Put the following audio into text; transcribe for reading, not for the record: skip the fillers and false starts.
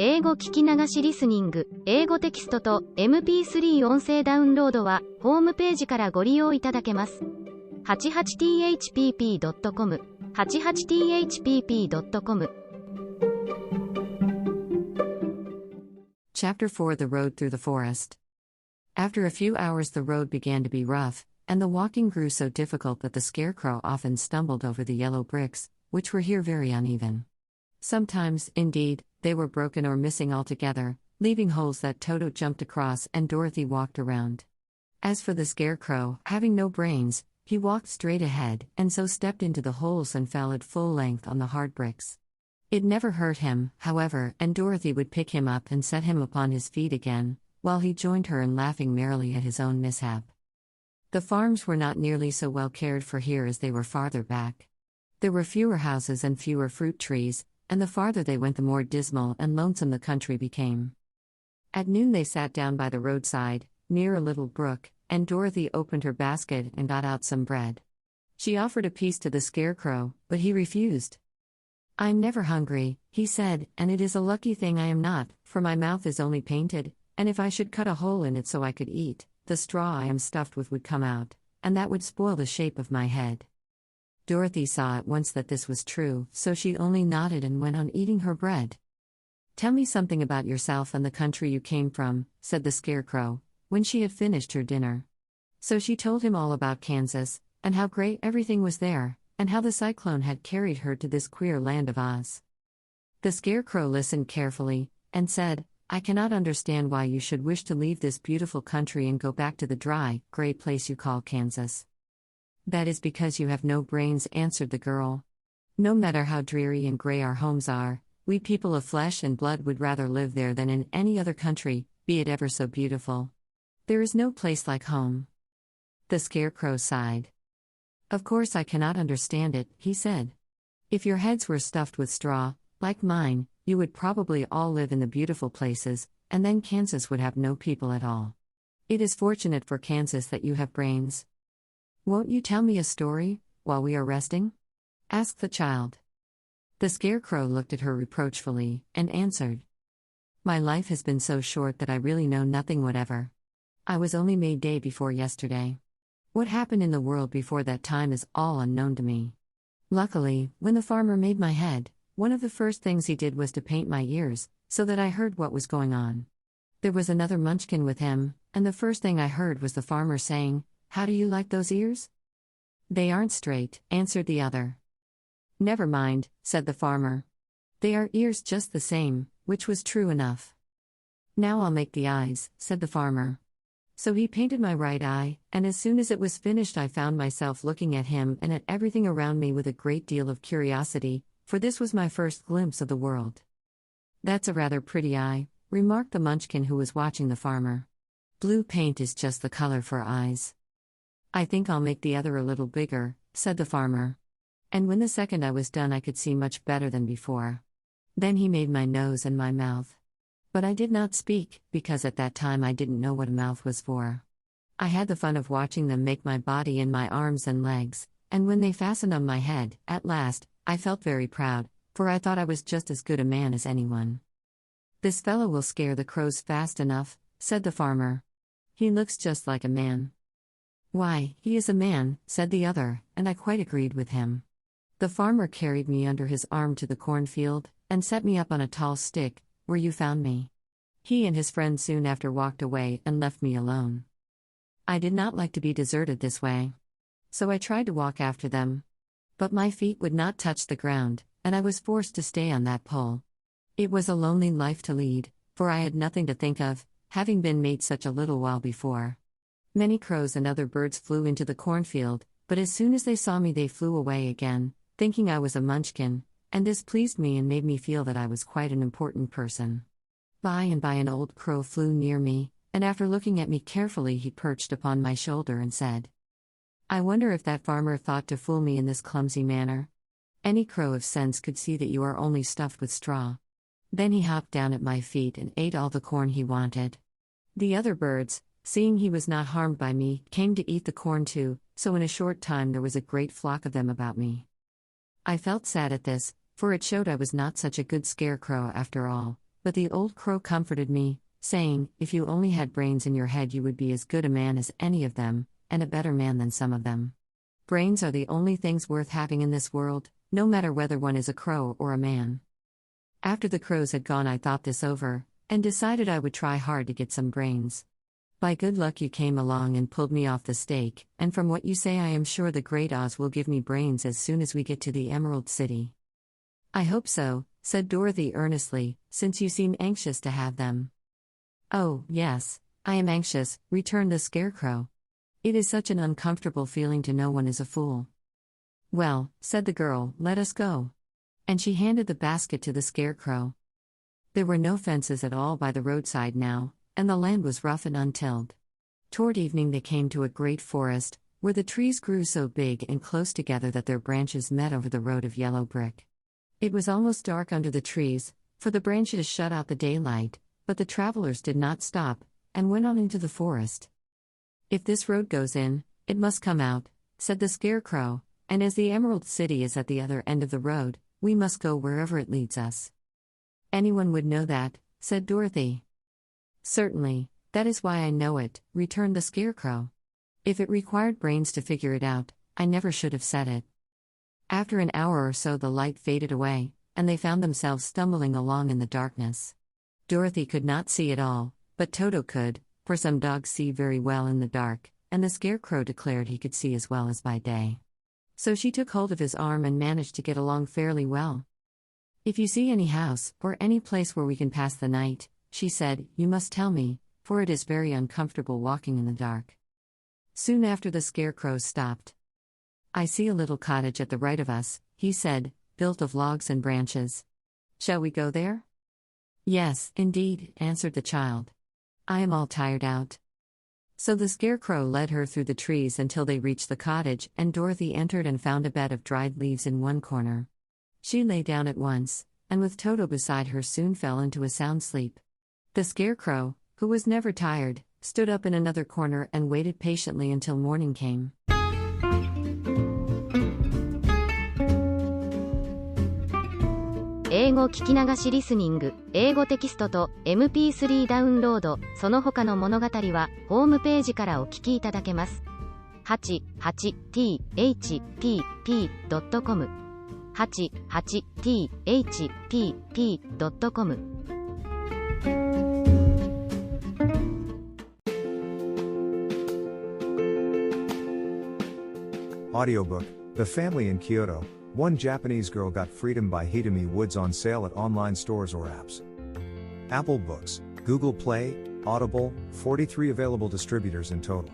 英語聞き流しリスニング、英語テキストと MP3 音声ダウンロードは、ホームページからご利用いただけます。88thpp.com、88thpp.com。 Chapter 4 The Road Through the Forest. After a few hours the road began to be rough, and the walking grew so difficult that the scarecrow often stumbled over the yellow bricks, which were here very uneven. Sometimes, indeed, they were broken or missing altogether, leaving holes that Toto jumped across and Dorothy walked around. As for the scarecrow, having no brains, he walked straight ahead and so stepped into the holes and fell at full length on the hard bricks. It never hurt him, however, and Dorothy would pick him up and set him upon his feet again, while he joined her in laughing merrily at his own mishap. The farms were not nearly so well cared for here as they were farther back. There were fewer houses and fewer fruit trees, and the farther they went the more dismal and lonesome the country became. At noon they sat down by the roadside, near a little brook, and Dorothy opened her basket and got out some bread. She offered a piece to the scarecrow, but he refused. "I'm never hungry," he said, "and it is a lucky thing I am not, for my mouth is only painted, and if I should cut a hole in it so I could eat, the straw I am stuffed with would come out, and that would spoil the shape of my head." Dorothy saw at once that this was true, so she only nodded and went on eating her bread. "Tell me something about yourself and the country you came from," said the scarecrow, when she had finished her dinner. So she told him all about Kansas, and how great everything was there, and how the cyclone had carried her to this queer land of Oz. The scarecrow listened carefully, and said, "I cannot understand why you should wish to leave this beautiful country and go back to the dry, gray place you call Kansas." "That is because you have no brains," answered the girl. "No matter how dreary and gray our homes are, we people of flesh and blood would rather live there than in any other country, be it ever so beautiful. There is no place like home." The scarecrow sighed. "Of course I cannot understand it," he said. "If your heads were stuffed with straw, like mine, you would probably all live in the beautiful places, and then Kansas would have no people at all. It is fortunate for Kansas that you have brains." "Won't you tell me a story, while we are resting?" asked the child. The scarecrow looked at her reproachfully, and answered, "My life has been so short that I really know nothing whatever. I was only made day before yesterday. What happened in the world before that time is all unknown to me. Luckily, when the farmer made my head, one of the first things he did was to paint my ears, so that I heard what was going on. There was another munchkin with him, and the first thing I heard was the farmer saying, 'How do you like those ears?' 'They aren't straight,' answered the other. 'Never mind,' said the farmer. 'They are ears just the same,' which was true enough. 'Now I'll make the eyes,' said the farmer. So he painted my right eye, and as soon as it was finished I found myself looking at him and at everything around me with a great deal of curiosity, for this was my first glimpse of the world." "That's a rather pretty eye," remarked the munchkin who was watching the farmer. "Blue paint is just the color for eyes." "I think I'll make the other a little bigger," said the farmer. And when the second eye was done I could see much better than before. Then he made my nose and my mouth. But I did not speak, because at that time I didn't know what a mouth was for. I had the fun of watching them make my body and my arms and legs, and when they fastened on my head, at last, I felt very proud, for I thought I was just as good a man as anyone. "This fellow will scare the crows fast enough," said the farmer. "He looks just like a man." "Why, he is a man," said the other, and I quite agreed with him. The farmer carried me under his arm to the cornfield, and set me up on a tall stick, where you found me. He and his friend soon after walked away and left me alone. I did not like to be deserted this way. So I tried to walk after them. But my feet would not touch the ground, and I was forced to stay on that pole. It was a lonely life to lead, for I had nothing to think of, having been made such a little while before. Many crows and other birds flew into the cornfield, but as soon as they saw me they flew away again, thinking I was a munchkin, and this pleased me and made me feel that I was quite an important person. By and by an old crow flew near me, and after looking at me carefully he perched upon my shoulder and said, "I wonder if that farmer thought to fool me in this clumsy manner. Any crow of sense could see that you are only stuffed with straw." Then he hopped down at my feet and ate all the corn he wanted. The other birds, seeing he was not harmed by me, came to eat the corn too, so in a short time there was a great flock of them about me. I felt sad at this, for it showed I was not such a good scarecrow after all, But the old crow comforted me, saying, "If you only had brains in your head, you would be as good a man as any of them, and a better man than some of them. Brains are the only things worth having in this world, no matter whether one is a crow or a man." After the crows had gone, I thought this over, and decided I would try hard to get some brains. By good luck you came along and pulled me off the stake, and from what you say I am sure the great Oz will give me brains as soon as we get to the Emerald City. "I hope so," said Dorothy earnestly, "since you seem anxious to have them." "Oh, yes, I am anxious," returned the Scarecrow. "It is such an uncomfortable feeling to know one is a fool." "Well," said the girl, "let us go." And she handed the basket to the Scarecrow. There were no fences at all by the roadside now, and the land was rough and untilled. Toward evening they came to a great forest, where the trees grew so big and close together that their branches met over the road of yellow brick. It was almost dark under the trees, for the branches shut out the daylight, but the travelers did not stop, and went on into the forest. "If this road goes in, it must come out," said the Scarecrow, "and as the Emerald City is at the other end of the road, we must go wherever it leads us." "Anyone would know that," said Dorothy. "Certainly, that is why I know it," returned the Scarecrow. "If it required brains to figure it out, I never should have said it." After an hour or so the light faded away, and they found themselves stumbling along in the darkness. Dorothy could not see at all, but Toto could, for some dogs see very well in the dark, and the Scarecrow declared he could see as well as by day. So she took hold of his arm and managed to get along fairly well. "If you see any house, or any place where we can pass the night," she said, "you must tell me, for it is very uncomfortable walking in the dark." Soon after the Scarecrow stopped. "I see a little cottage at the right of us," he said, "built of logs and branches. Shall we go there?" "Yes, indeed," answered the child. "I am all tired out." So the Scarecrow led her through the trees until they reached the cottage, and Dorothy entered and found a bed of dried leaves in one corner. She lay down at once, and with Toto beside her soon fell into a sound sleep. The Scarecrow, who was never tired, stood up in another corner and waited patiently until morning came. 英語聞き流しリスニング、英語テキストと MP3 ダウンロード、その他の物語はホームページからお聞きいただけます。88thpp.com 88thpp.com Audiobook, The Family in Kyoto, One Japanese Girl Got Freedom by Hitomi Woods on sale at online stores or apps. Apple Books, Google Play, Audible, 43 available distributors in total.